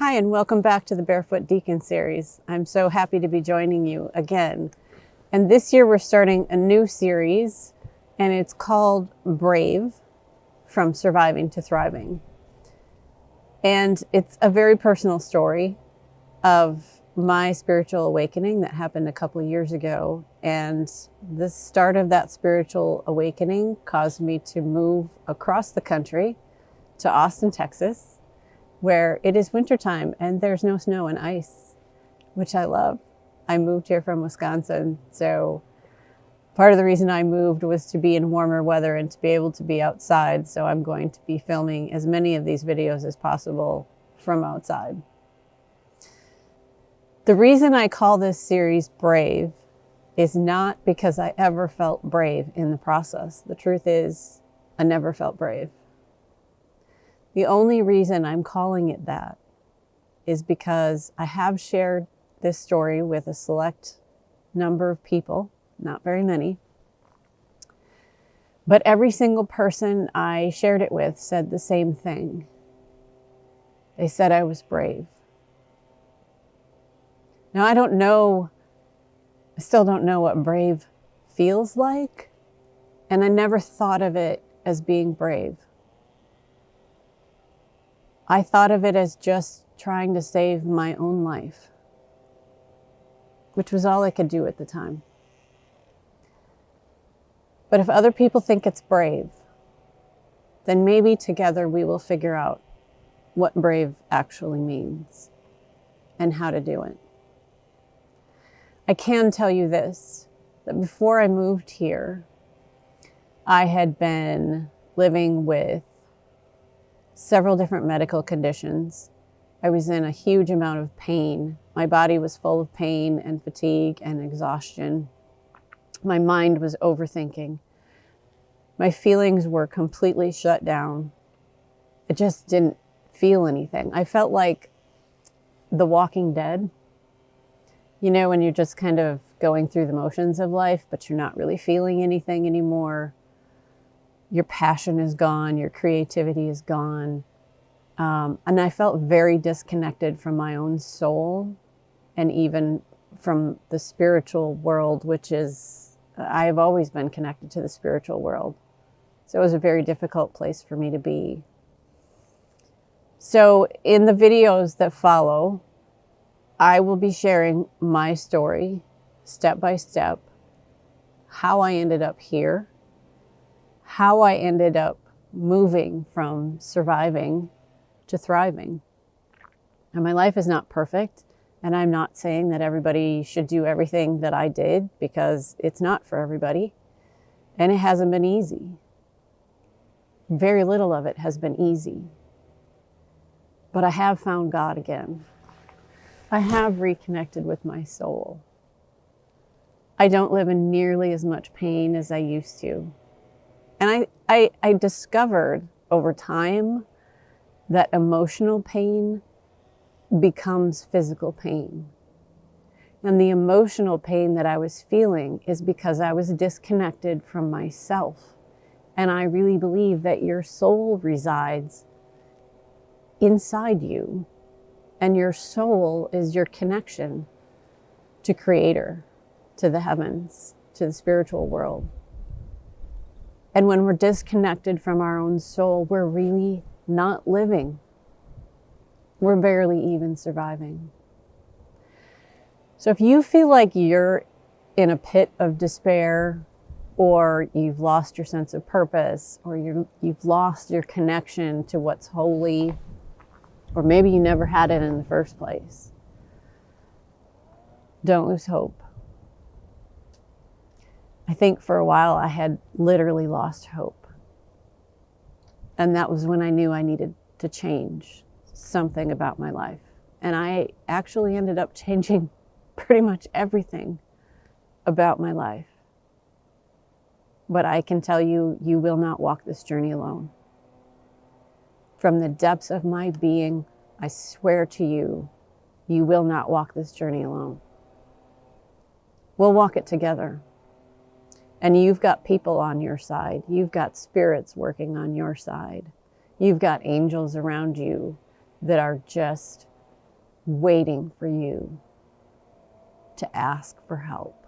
Hi, and welcome back to the Barefoot Deacon series. I'm so happy to be joining you again. And this year we're starting a new series, and it's called Brave, From Surviving to Thriving. And it's a very personal story of my spiritual awakening that happened a couple of years ago. And the start of that spiritual awakening caused me to move across the country to Austin, Texas, where it is wintertime and there's no snow and ice, which I love. I moved here from Wisconsin, so part of the reason I moved was to be in warmer weather and to be able to be outside. So I'm going to be filming as many of these videos as possible from outside. The reason I call this series Brave is not because I ever felt brave in the process. The truth is, I never felt brave. The only reason I'm calling it that is because I have shared this story with a select number of people, not very many, but every single person I shared it with said the same thing. They said I was brave. Now, I still don't know what brave feels like, and I never thought of it as being brave. I thought of it as just trying to save my own life, which was all I could do at the time. But if other people think it's brave, then maybe together we will figure out what brave actually means and how to do it. I can tell you this, that before I moved here, I had been living with several different medical conditions. I was in a huge amount of pain. My body was full of pain and fatigue and exhaustion. My mind was overthinking. My feelings were completely shut down. I just didn't feel anything. I felt like The Walking Dead. You know, when you're just kind of going through the motions of life, but you're not really feeling anything anymore. Your passion is gone, your creativity is gone. And I felt very disconnected from my own soul and even from the spiritual world, which is, I have always been connected to the spiritual world. So it was a very difficult place for me to be. So in the videos that follow, I will be sharing my story, step by step, how I ended up here, how I ended up moving from surviving to thriving. And my life is not perfect, and I'm not saying that everybody should do everything that I did, because it's not for everybody, and it hasn't been easy. Very little of it has been easy. But I have found God again. I have reconnected with my soul. I don't live in nearly as much pain as I used to. And I discovered over time that emotional pain becomes physical pain. And the emotional pain that I was feeling is because I was disconnected from myself. And I really believe that your soul resides inside you. And your soul is your connection to Creator, to the heavens, to the spiritual world. And when we're disconnected from our own soul, we're really not living. We're barely even surviving. So if you feel like you're in a pit of despair, or you've lost your sense of purpose, or you've lost your connection to what's holy, or maybe you never had it in the first place, don't lose hope. I think for a while I had literally lost hope. And that was when I knew I needed to change something about my life. And I actually ended up changing pretty much everything about my life. But I can tell you, you will not walk this journey alone. From the depths of my being, I swear to you, you will not walk this journey alone. We'll walk it together. And you've got people on your side. You've got spirits working on your side. You've got angels around you that are just waiting for you to ask for help,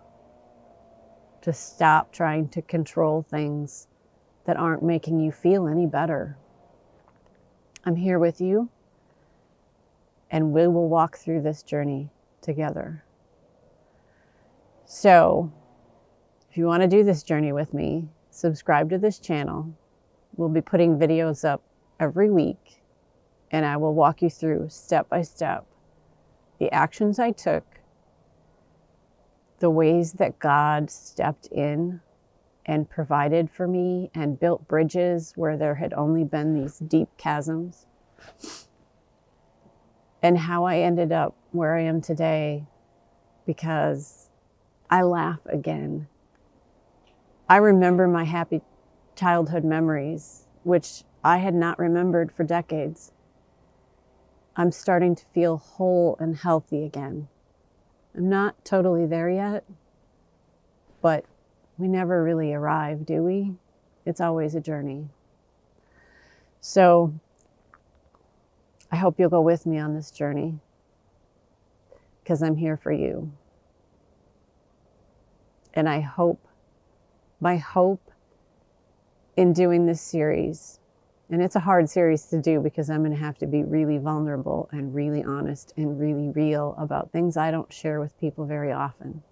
to stop trying to control things that aren't making you feel any better. I'm here with you, and we will walk through this journey together. So, if you want to do this journey with me, subscribe to this channel. We'll be putting videos up every week, and I will walk you through step by step the actions I took, the ways that God stepped in and provided for me and built bridges where there had only been these deep chasms, and how I ended up where I am today, because I laugh again. I remember my happy childhood memories, which I had not remembered for decades. I'm starting to feel whole and healthy again. I'm not totally there yet, but we never really arrive, do we? It's always a journey. So I hope you'll go with me on this journey, because I'm here for you. And my hope in doing this series, and it's a hard series to do because I'm going to have to be really vulnerable and really honest and really real about things I don't share with people very often.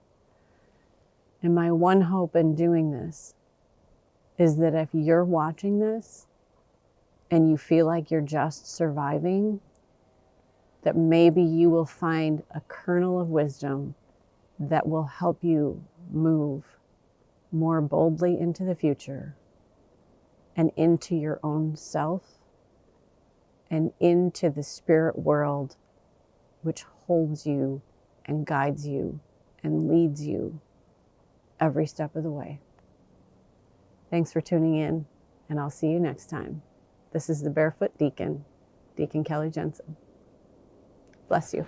And my one hope in doing this is that if you're watching this and you feel like you're just surviving, that maybe you will find a kernel of wisdom that will help you move more boldly into the future and into your own self and into the spirit world, which holds you and guides you and leads you every step of the way. Thanks for tuning in, and I'll see you next time. This is the Barefoot Deacon, Deacon Kelly Jensen. Bless you.